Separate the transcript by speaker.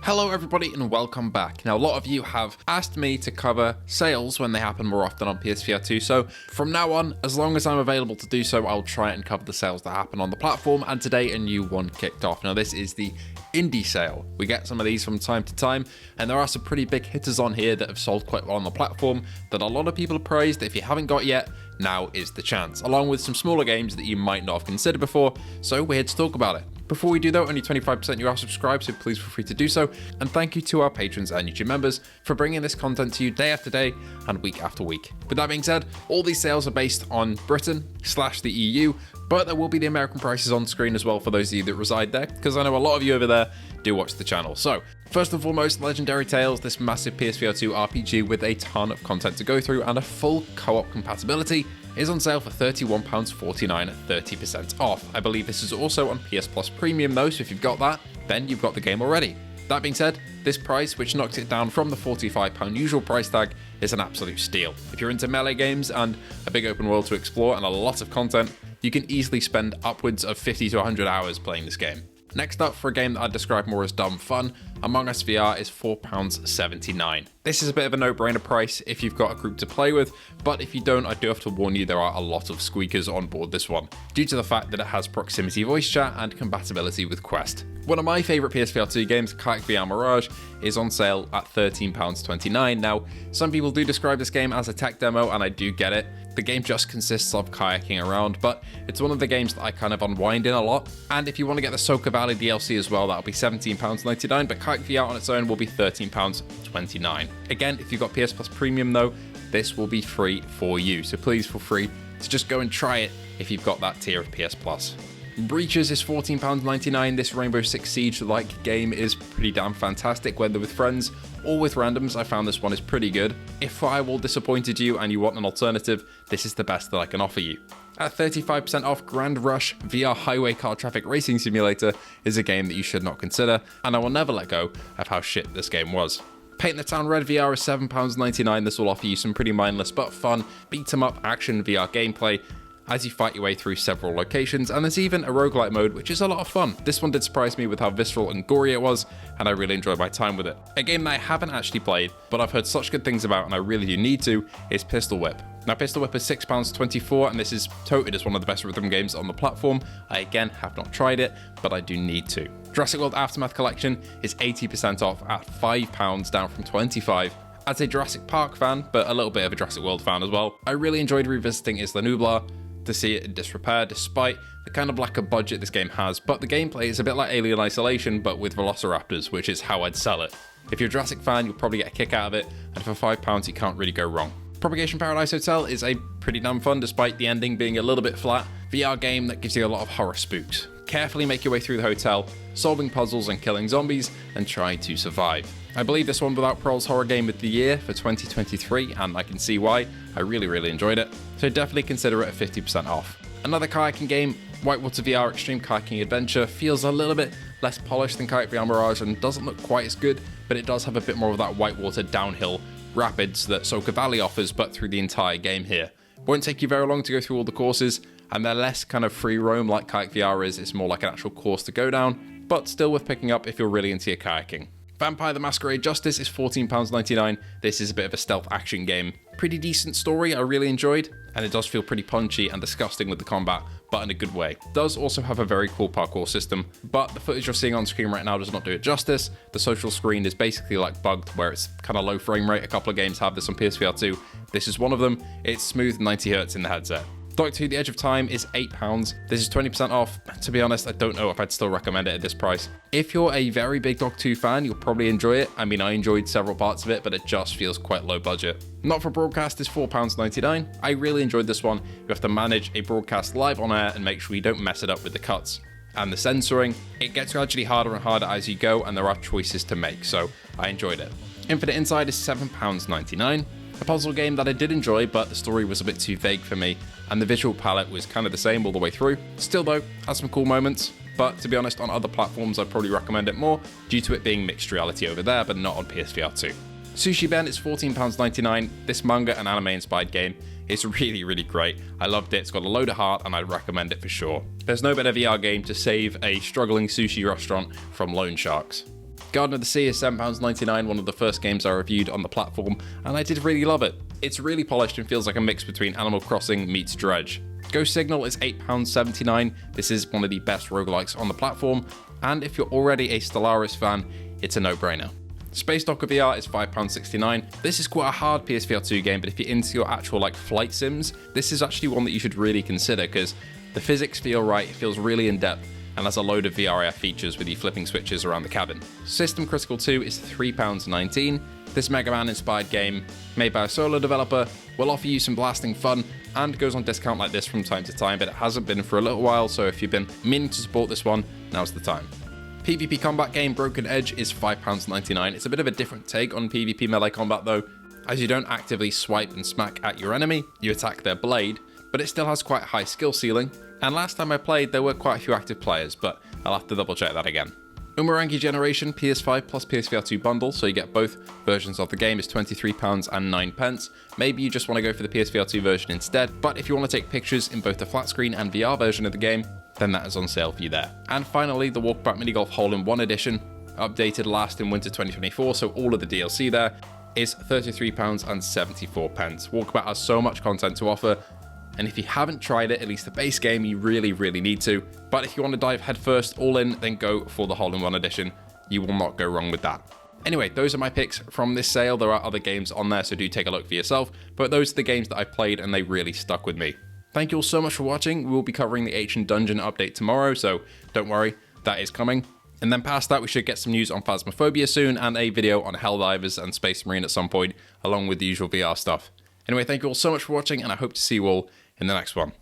Speaker 1: Hello everybody and welcome back. Now a lot of you have asked me to cover sales when they happen more often on PSVR2, so from now on, as long as I'm available to do so, I'll try and cover the sales that happen on the platform, and today a new one kicked off. Now this is the indie sale. We get some of these from time to time, and there are some pretty big hitters on here that have sold quite well on the platform that a lot of people have praised. If you haven't got yet, now is the chance, along with some smaller games that you might not have considered before, so we're here to talk about it. Before we do though, only 25% of you are subscribed, so please feel free to do so, and thank you to our patrons and YouTube members for bringing this content to you day after day and week after week. With that being said, all these sales are based on Britain/the EU, but there will be the American prices on screen as well for those of you that reside there, because I know a lot of you over there do watch the channel. So, first and foremost, Legendary Tales, this massive PSVR2 RPG with a ton of content to go through and a full co-op compatibility, is on sale for £31.49 at 30% off. I believe this is also on PS Plus Premium though, so if you've got that, then you've got the game already. That being said, this price, which knocks it down from the £45 usual price tag, is an absolute steal. If you're into melee games and a big open world to explore and a lot of content, you can easily spend upwards of 50 to 100 hours playing this game. Next up, for a game that I'd describe more as dumb fun, Among Us VR is £4.79. This is a bit of a no-brainer price if you've got a group to play with, but if you don't, I do have to warn you there are a lot of squeakers on board this one, due to the fact that it has proximity voice chat and compatibility with Quest. One of my favourite PSVR2 games, Kayak VR Mirage, is on sale at £13.29. Now, some people do describe this game as a tech demo, and I do get it. The game just consists of kayaking around, but it's one of the games that I kind of unwind in a lot. And if you want to get the Soka Valley DLC as well, that'll be £17.99, but Kayak VR on its own will be £13.29. Again, if you've got PS Plus Premium though, this will be free for you, so please feel free to just go and try it if you've got that tier of PS Plus. Breaches is £14.99. This Rainbow Six Siege-like game is pretty damn fantastic, whether with friends or with randoms. I found this one is pretty good. If Firewall disappointed you and you want an alternative, this is the best that I can offer you. At 35% off, Grand Rush VR Highway Car Traffic Racing Simulator is a game that you should not consider, and I will never let go of how shit this game was. Paint the Town Red VR is £7.99. This will offer you some pretty mindless but fun beat-em-up action VR gameplay as you fight your way through several locations, and there's even a roguelite mode, which is a lot of fun. This one did surprise me with how visceral and gory it was, and I really enjoyed my time with it. A game that I haven't actually played, but I've heard such good things about and I really do need to, is Pistol Whip. Now Pistol Whip is £6.24, and this is touted as one of the best rhythm games on the platform. I again have not tried it, but I do need to. Jurassic World Aftermath Collection is 80% off at £5, down from £25. As a Jurassic Park fan, but a little bit of a Jurassic World fan as well, I really enjoyed revisiting Isla Nublar to see it in disrepair, despite the kind of lack of budget this game has, but the gameplay is a bit like Alien Isolation, but with velociraptors, which is how I'd sell it. If you're a Jurassic fan, you'll probably get a kick out of it, and for £5 you can't really go wrong. Propagation Paradise Hotel is a pretty damn fun, despite the ending being a little bit flat, VR game that gives you a lot of horror spooks. Carefully make your way through the hotel, solving puzzles and killing zombies, and trying to survive. I believe this one without Pearl's Horror Game of the Year for 2023, and I can see why. I really enjoyed it, so definitely consider it at 50% off. Another kayaking game, Whitewater VR Extreme Kayaking Adventure, feels a little bit less polished than Kayak VR Mirage and doesn't look quite as good, but it does have a bit more of that whitewater downhill rapids that Soka Valley offers, but through the entire game here. Won't take you very long to go through all the courses, and they're less kind of free roam like Kayak VR is. It's more like an actual course to go down, but still worth picking up if you're really into your kayaking. Vampire the Masquerade Justice is £14.99. This is a bit of a stealth action game. Pretty decent story, I really enjoyed, and it does feel pretty punchy and disgusting with the combat, but in a good way. It does also have a very cool parkour system, but the footage you're seeing on screen right now does not do it justice. The social screen is basically like bugged, where it's kind of low frame rate. A couple of games have this on PSVR 2. This is one of them. It's smooth 90Hz in the headset. Doctor Who The Edge of Time is £8. This is 20% off. To be honest, I don't know if I'd still recommend it at this price. If you're a very big Doctor Who fan, you'll probably enjoy it. I mean, I enjoyed several parts of it, but it just feels quite low budget. Not for Broadcast is £4.99. I really enjoyed this one. You have to manage a broadcast live on air and make sure you don't mess it up with the cuts and the censoring. It gets gradually harder and harder as you go, and there are choices to make, so I enjoyed it. Infinite Inside is £7.99. A puzzle game that I did enjoy, but the story was a bit too vague for me, and the visual palette was kind of the same all the way through. Still though, has some cool moments, but to be honest, on other platforms I'd probably recommend it more, due to it being mixed reality over there, but not on PSVR 2. Sushi Ben is £14.99. This manga and anime inspired game is really great. I loved it, it's got a load of heart, and I'd recommend it for sure. There's no better VR game to save a struggling sushi restaurant from loan sharks. Garden of the Sea is £7.99, one of the first games I reviewed on the platform, and I did really love it. It's really polished and feels like a mix between Animal Crossing meets Dredge. Ghost Signal is £8.79, this is one of the best roguelikes on the platform, and if you're already a Stellaris fan, it's a no-brainer. Space Docker VR is £5.69. This is quite a hard PSVR2 game, but if you're into your actual flight sims, this is actually one that you should really consider because the physics feel right, it feels really in-depth, and has a load of VRAF features with you flipping switches around the cabin. System Critical 2 is £3.19. This Mega Man inspired game, made by a solo developer, will offer you some blasting fun and goes on discount like this from time to time, but it hasn't been for a little while, so if you've been meaning to support this one, now's the time. PvP combat game Broken Edge is £5.99. It's a bit of a different take on PvP melee combat though, as you don't actively swipe and smack at your enemy, you attack their blade, but it still has quite a high skill ceiling, and last time I played there were quite a few active players, but I'll have to double check that again. Umurangi Generation PS5 plus PSVR2 bundle, so you get both versions of the game, is £23.09. Maybe you just want to go for the PSVR2 version instead, but if you want to take pictures in both the flat screen and VR version of the game, then that is on sale for you there. And finally, the Walkabout Minigolf Hole-in-One Edition, updated last in winter 2024, so all of the DLC there, is £33.74. Walkabout has so much content to offer, and if you haven't tried it, at least the base game, you really need to. But if you want to dive headfirst all in, then go for the Hole-in-One Edition. You will not go wrong with that. Anyway, those are my picks from this sale. There are other games on there, so do take a look for yourself. But those are the games that I played and they really stuck with me. Thank you all so much for watching. We'll be covering the Ancient Dungeon update tomorrow, so don't worry, that is coming. And then past that, we should get some news on Phasmophobia soon and a video on Helldivers and Space Marine at some point, along with the usual VR stuff. Anyway, thank you all so much for watching, and I hope to see you all in the next one.